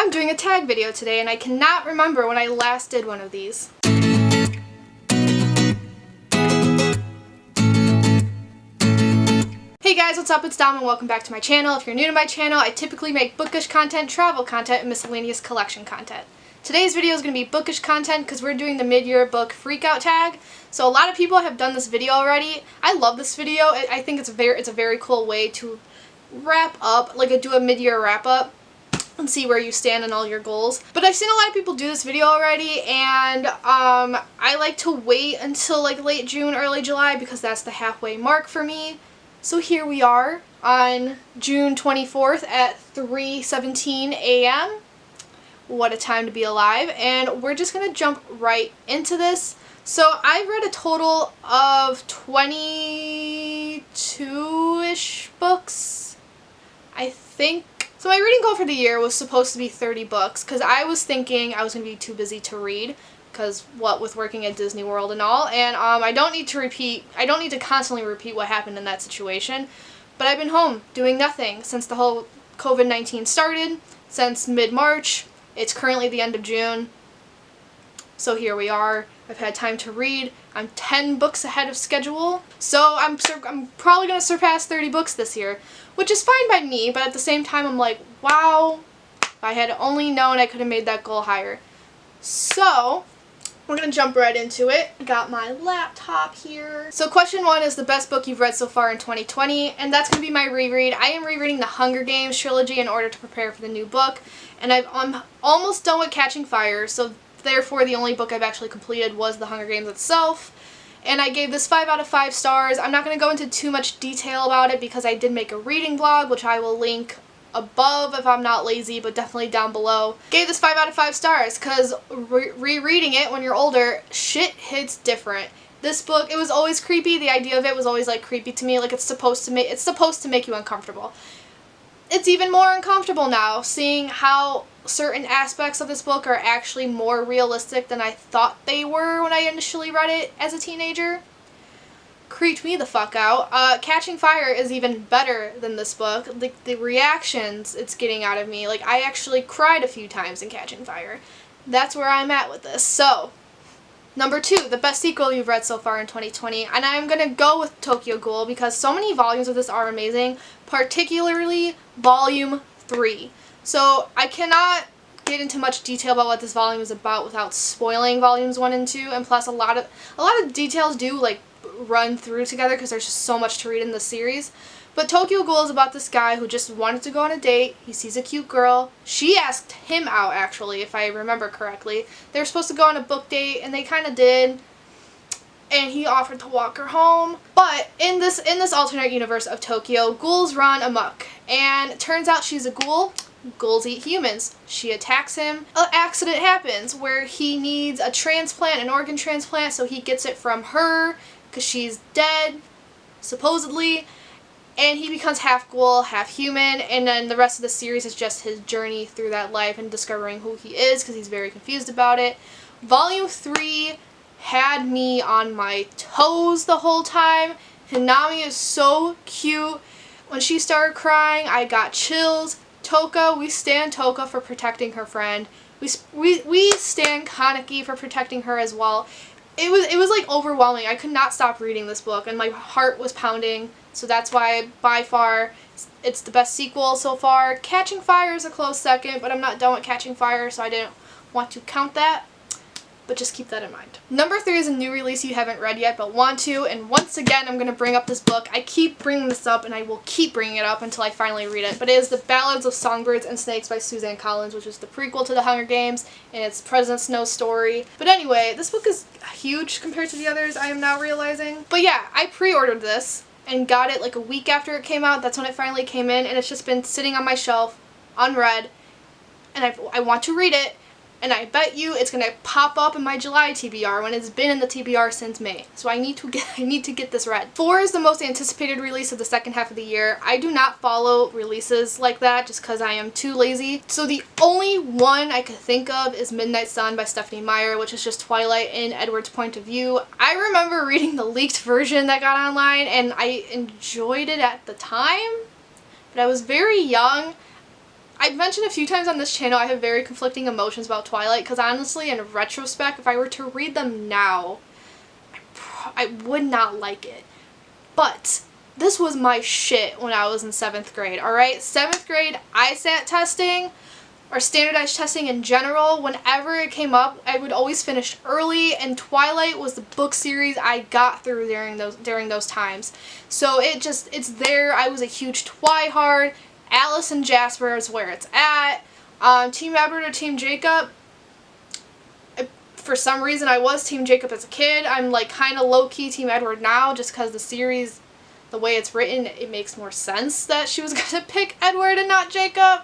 I'm doing a tag video today and I cannot remember when I last did one of these. Hey guys, what's up? It's Dom and welcome back to my channel. If you're new to my channel, I typically make bookish content, travel content, and miscellaneous collection content. Today's video is going to be bookish content because we're doing the mid-year book freakout tag. So a lot of people have done this video already. I love this video. I think it's a very cool way to wrap up, do a mid-year wrap up and see where you stand in all your goals. But I've seen a lot of people do this video already, and I like to wait until late June, early July because that's the halfway mark for me. So here we are on June 24th at 3:17 a.m. What a time to be alive, and we're just gonna jump right into this. So I read a total of 22-ish books, I think. So my reading goal for the year was supposed to be 30 books because I was thinking I was gonna be too busy to read because with working at Disney World and all, and I don't need to constantly repeat what happened in that situation, but I've been home doing nothing since the whole COVID-19 started, since mid-March. It's currently the end of June, so here we are. I've had time to read. I'm 10 books ahead of schedule, so I'm probably going to surpass 30 books this year, which is fine by me, but at the same time I'm like, wow, if I had only known I could have made that goal higher. So we're going to jump right into it. Got my laptop here. So question 1 is the best book you've read so far in 2020, and that's going to be my reread. I am rereading the Hunger Games trilogy in order to prepare for the new book, and I'm almost done with Catching Fire, so therefore the only book I've actually completed was the Hunger Games itself. And I gave this 5 out of 5 stars. I'm not going to go into too much detail about it because I did make a reading blog, which I will link above if I'm not lazy, but definitely down below. Gave this 5 out of 5 stars because rereading it when you're older, shit hits different. This book, it was always creepy. The idea of it was always creepy to me. It's supposed to make you uncomfortable. It's even more uncomfortable now, seeing how certain aspects of this book are actually more realistic than I thought they were when I initially read it as a teenager. Creeped me the fuck out. Catching Fire is even better than this book. The reactions it's getting out of me, I actually cried a few times in Catching Fire. That's where I'm at with this. So, number 2, the best sequel you've read so far in 2020, and I'm gonna go with Tokyo Ghoul because so many volumes of this are amazing, particularly Volume 3. So I cannot get into much detail about what this volume is about without spoiling Volumes 1 and 2, and plus a lot of details do run through together because there's just so much to read in the series. But Tokyo Ghoul is about this guy who just wanted to go on a date. He sees a cute girl. She asked him out, actually, if I remember correctly. They were supposed to go on a book date, and they kind of did. And he offered to walk her home. But in this alternate universe of Tokyo, ghouls run amok. And it turns out she's a ghoul. Ghouls eat humans. She attacks him. An accident happens where he needs a transplant, an organ transplant, so he gets it from her because she's dead, supposedly. And he becomes half ghoul, half human, and then the rest of the series is just his journey through that life and discovering who he is because he's very confused about it. Volume 3 had me on my toes the whole time. Hinami is so cute. When she started crying, I got chills. Toka, we stand Toka for protecting her friend. We stand Kaneki for protecting her as well. It was overwhelming. I could not stop reading this book, and my heart was pounding. So that's why, by far, it's the best sequel so far. Catching Fire is a close second, but I'm not done with Catching Fire, so I didn't want to count that. But just keep that in mind. Number 3 is a new release you haven't read yet, but want to, and once again, I'm going to bring up this book. I keep bringing this up, and I will keep bringing it up until I finally read it. But it is The Ballads of Songbirds and Snakes by Suzanne, which is the prequel to The Hunger Games, and it's President Snow's story. But anyway, this book is huge compared to the others, I am now realizing. But yeah, I pre-ordered this and got it a week after it came out. That's when it finally came in, and it's just been sitting on my shelf, unread, and I want to read it. And I bet you it's going to pop up in my July TBR when it's been in the TBR since May. So I need to get this read. 4 is the most anticipated release of the second half of the year. I do not follow releases like that just because I am too lazy. So the only one I could think of is Midnight Sun by Stephenie Meyer, which is just Twilight in Edward's point of view. I remember reading the leaked version that got online and I enjoyed it at the time, but I was very young. I've mentioned a few times on this channel I have very conflicting emotions about Twilight, because honestly, in retrospect, if I were to read them now, I would not like it. But this was my shit when I was in 7th grade, alright? 7th grade ISAT testing, or standardized testing in general, whenever it came up, I would always finish early, and Twilight was the book series I got through during those times. So it's there. I was a huge Twihard. Alice and Jasper is where it's at. Team Edward or Team Jacob? For some reason I was Team Jacob as a kid. I'm like kind of low-key Team Edward now, just because the series, the way it's written, it makes more sense that she was going to pick Edward and not Jacob.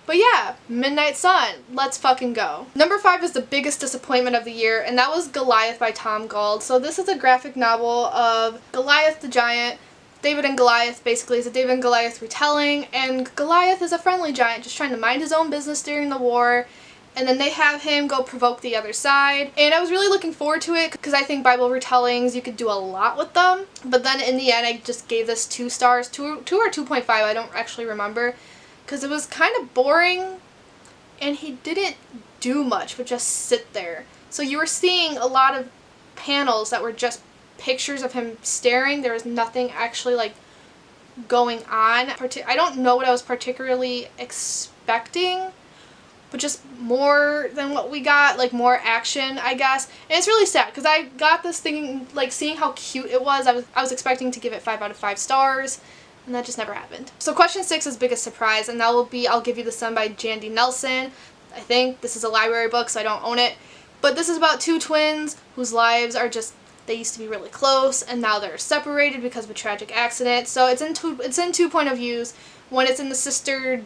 But yeah, Midnight Sun, let's fucking go. Number 5 is the biggest disappointment of the year, and that was Goliath by Tom Gauld. So this is a graphic novel of Goliath the giant. David and Goliath basically is a David and Goliath retelling, and Goliath is a friendly giant just trying to mind his own business during the war, and then they have him go provoke the other side. And I was really looking forward to it because I think Bible retellings, you could do a lot with them. But then in the end I just gave this 2 stars, 2 or 2.5, I don't actually remember. Because it was kind of boring, and he didn't do much but just sit there. So you were seeing a lot of panels that were just pictures of him staring. There was nothing actually like going on. I don't know what I was particularly expecting, but just more than what we got, like more action, I guess. And it's really sad because I got this thinking, like seeing how cute it was, I was expecting to give it 5 out of 5 stars. And that just never happened. So question 6 is biggest surprise, and that will be I'll Give You the Sun by Jandy Nelson. I think this is a library book, so I don't own it. But this is about 2 twins whose lives are just, they used to be really close, and now they're separated because of a tragic accident. So it's in two point of views. When it's in the sister,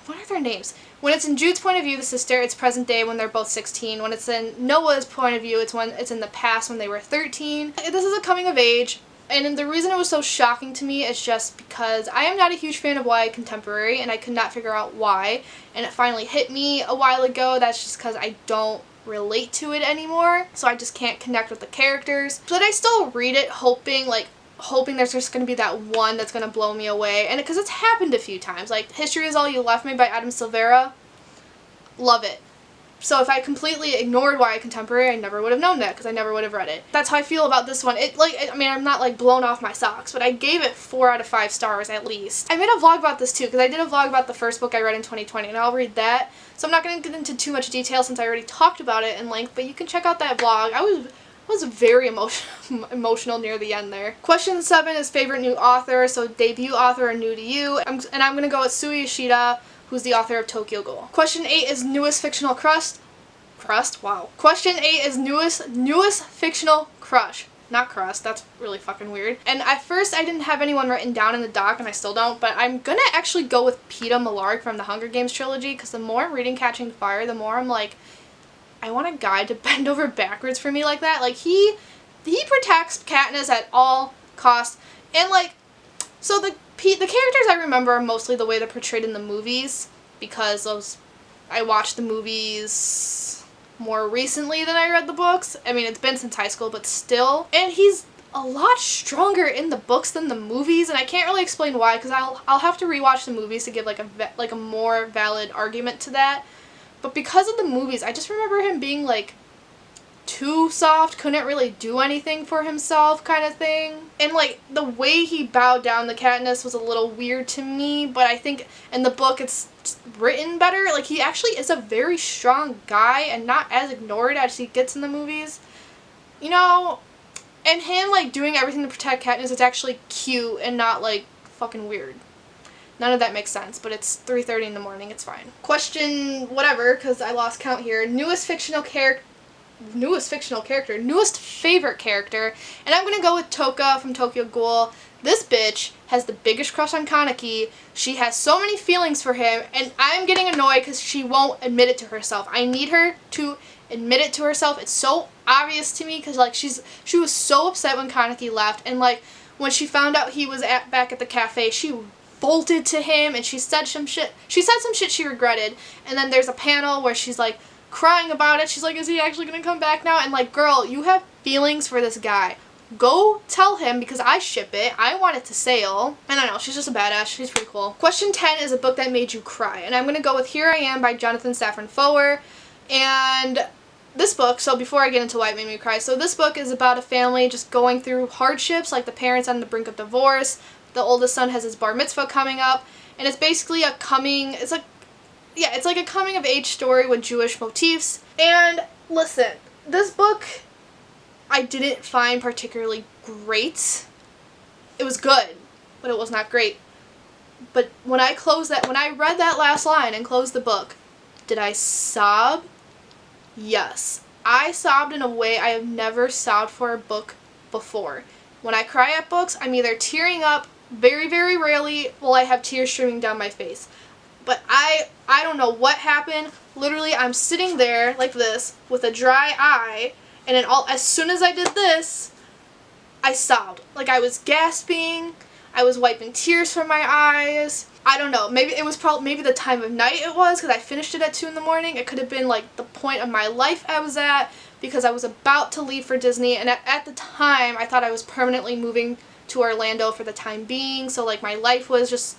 what are their names? When it's in Jude's point of view, the sister, it's present day when they're both 16. When it's in Noah's point of view, it's in the past when they were 13. This is a coming of age. And the reason it was so shocking to me is just because I am not a huge fan of YA contemporary, and I could not figure out why. And it finally hit me a while ago. That's just because I don't relate to it anymore. So I just can't connect with the characters. But I still read it hoping there's just going to be that one that's going to blow me away. And because it's happened a few times. Like History Is All You Left Me by Adam Silvera. Love it. So if I completely ignored YA contemporary, I never would have known that because I never would have read it. That's how I feel about this one. I'm not like blown off my socks, but I gave it 4 out of 5 stars at least. I made a vlog about this too because I did a vlog about the first book I read in 2020, and I'll read that. So I'm not going to get into too much detail since I already talked about it in length, but you can check out that vlog. I was very emotional near the end there. Question 7 is favorite new author, so debut author or new to you. I'm going to go with Sui Ishida, who's the author of Tokyo Ghoul. Question 8 is newest fictional crust. Wow. Question 8 is newest fictional crush. Not crust, that's really fucking weird. And at first I didn't have anyone written down in the doc, and I still don't, but I'm gonna actually go with Peeta Mellark from the Hunger Games trilogy, because the more I'm reading Catching Fire, the more I'm like, I want a guy to bend over backwards for me like that. Like, he protects Katniss at all costs, and like, so the characters I remember are mostly the way they're portrayed in the movies, because I watched the movies more recently than I read the books. I mean, it's been since high school, but still. And he's a lot stronger in the books than the movies, and I can't really explain why, because I'll have to rewatch the movies to give like a more valid argument to that. But because of the movies, I just remember him being like too soft, couldn't really do anything for himself kind of thing. And like the way he bowed down to Katniss was a little weird to me, but I think in the book it's written better. Like, he actually is a very strong guy and not as ignored as he gets in the movies. You know, and him like doing everything to protect Katniss is actually cute and not like fucking weird. None of that makes sense, but it's 3:30 in the morning, it's fine. Question whatever, because I lost count here. Newest favorite character, and I'm gonna go with Toka from Tokyo Ghoul. This bitch has the biggest crush on Kaneki. She has so many feelings for him, and I'm getting annoyed because she won't admit it to herself. I need her to admit it to herself. It's so obvious to me because like she was so upset when Kaneki left, and like when she found out he was back at the cafe, she bolted to him and she said some shit. She said some shit she regretted, and then there's a panel where she's like crying about it. She's like, is he actually gonna come back now? And like, girl, you have feelings for this guy. Go tell him because I ship it. I want it to sail. I don't know. She's just a badass. She's pretty cool. Question 10 is a book that made you cry. And I'm going to go with Here I Am by Jonathan Safran Foer. And this book, so before I get into why it made me cry, so this book is about a family just going through hardships, like the parents on the brink of divorce. The oldest son has his bar mitzvah coming up. And it's basically a it's like a coming of age story with Jewish motifs. And listen, this book I didn't find particularly great. It was good, but it was not great. But when I read that last line and closed the book, did I sob? Yes. I sobbed in a way I have never sobbed for a book before. When I cry at books, I'm either tearing up, very, very rarely will I have tears streaming down my face. But I don't know what happened. Literally, I'm sitting there like this with a dry eye, and then as soon as I did this, I sobbed. Like I was gasping, I was wiping tears from my eyes. I don't know, maybe it was maybe the time of night it was, because I finished it at 2 in the morning. It could have been like the point of my life I was at, because I was about to leave for Disney, and at the time I thought I was permanently moving to Orlando for the time being, so like my life was just,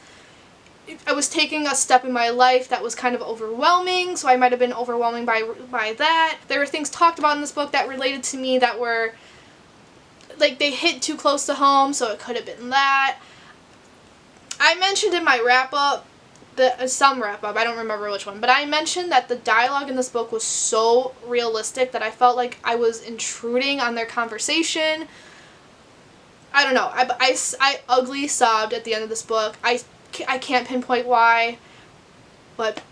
I was taking a step in my life that was kind of overwhelming, so I might have been overwhelming by that. There were things talked about in this book that related to me that were, like, they hit too close to home, so it could have been that. I mentioned in my wrap-up, some wrap-up, I don't remember which one, but I mentioned that the dialogue in this book was so realistic that I felt like I was intruding on their conversation. I don't know, I ugly sobbed at the end of this book. I can't pinpoint why, but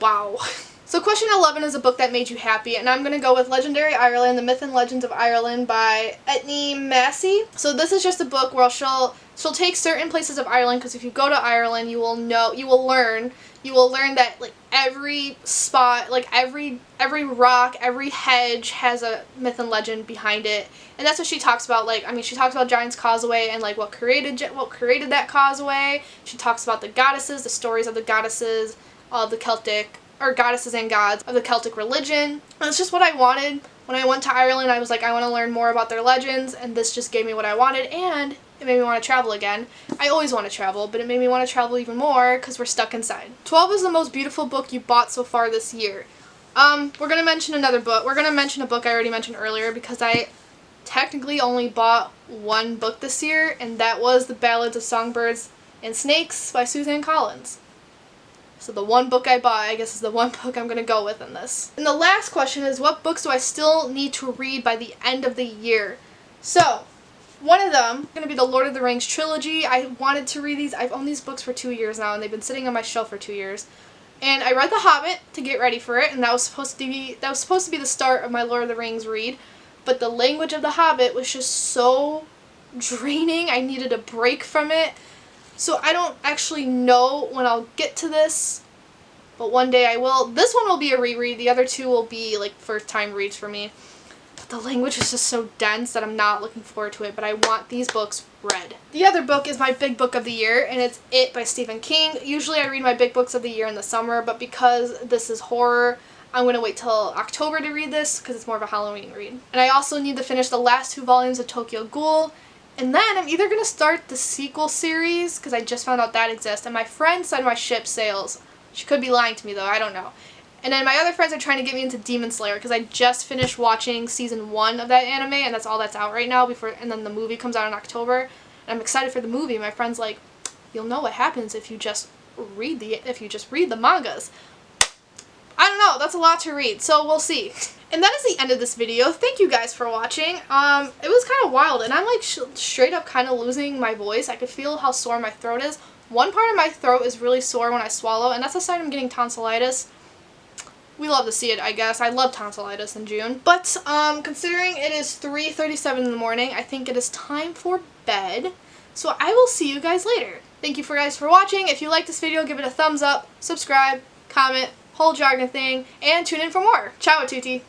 wow. So question 11 is a book that made you happy, and I'm going to go with Legendary Ireland, The Myth and Legends of Ireland by Etnie Massey. So this is just a book where she'll take certain places of Ireland, because if you go to Ireland, you will learn that like every spot, like every rock, every hedge has a myth and legend behind it. And that's what she talks about. Like, I mean, she talks about Giant's Causeway and like what created that causeway. She talks about the goddesses, the stories of the goddesses of the Celtic, or goddesses and gods of the Celtic religion. And it's just what I wanted. When I went to Ireland, I was like, I want to learn more about their legends, and this just gave me what I wanted, and it made me want to travel again. I always want to travel, but it made me want to travel even more because we're stuck inside. 12 is the most beautiful book you bought so far this year. We're going to mention another book. We're going to mention a book I already mentioned earlier, because I technically only bought one book this year, and that was The Ballads of Songbirds and Snakes by Suzanne Collins. So the one book I bought, I guess, is the one book I'm going to go with in this. And the last question is, what books do I still need to read by the end of the year? So, one of them is going to be the Lord of the Rings trilogy. I wanted to read these. I've owned these books for 2 years now, and they've been sitting on my shelf for 2 years. And I read The Hobbit to get ready for it, and that was supposed to be the start of my Lord of the Rings read. But the language of The Hobbit was just so draining. I needed a break from it. So I don't actually know when I'll get to this, but one day I will. This one will be a reread. The other two will be like first time reads for me. But the language is just so dense that I'm not looking forward to it, but I want these books read. The other book is my big book of the year, and it's It by Stephen King. Usually I read my big books of the year in the summer, but because this is horror, I'm going to wait till October to read this because it's more of a Halloween read. And I also need to finish the last 2 volumes of Tokyo Ghoul. And then I'm either going to start the sequel series, because I just found out that exists, and my friend said my ship sails. She could be lying to me though, I don't know. And then my other friends are trying to get me into Demon Slayer, because I just finished watching season 1 of that anime, and that's all that's out right now, and then the movie comes out in October. And I'm excited for the movie. My friend's like, you'll know what happens if you just read the mangas. I don't know, that's a lot to read, so we'll see. And that is the end of this video. Thank you guys for watching. It was kind of wild, and I'm like straight up kind of losing my voice. I could feel how sore my throat is. One part of my throat is really sore when I swallow, and that's a sign I'm getting tonsillitis. We love to see it, I guess. I love tonsillitis in June. But considering it is 3:37 in the morning, I think it is time for bed. So I will see you guys later. Thank you guys for watching. If you like this video, give it a thumbs up, subscribe, comment, whole jargon thing, and tune in for more. Ciao a tutti!